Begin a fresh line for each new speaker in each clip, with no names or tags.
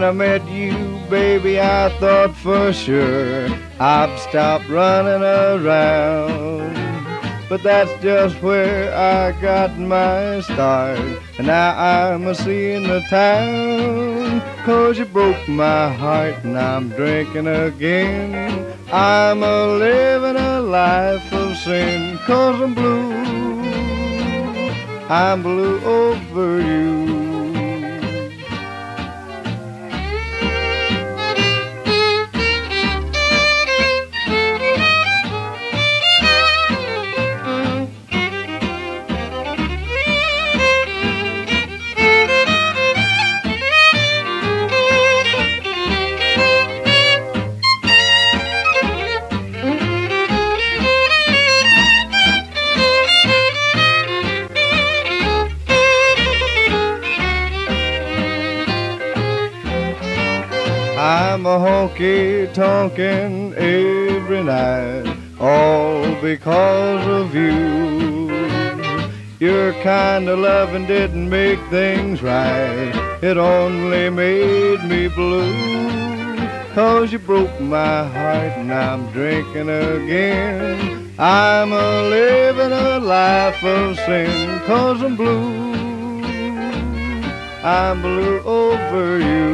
I met you, baby, I thought for sure I'd stop running around. But that's just where I got my start, and now I'm a-seeing the town. 'Cause you broke my heart and I'm drinking again. I'm a-living a life of sin. 'Cause I'm blue over you. I'm a honky-tonkin' every night, all because of you. Your kind of loving didn't make things right, it only made me blue. 'Cause you broke my heart and I'm drinking again. I'm a-living a life of sin. 'Cause I'm blue over you.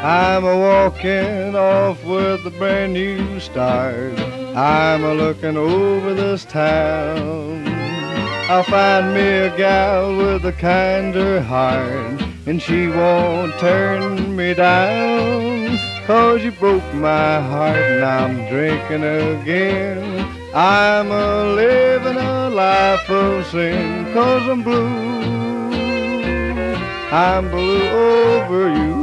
I'm a-walking off with a brand new start. I'm a-looking over this town. I'll find me a gal with a kinder heart, and she won't turn me down. 'Cause you broke my heart and I'm drinking again. I'm a-living a life of sin. 'Cause I'm blue over you.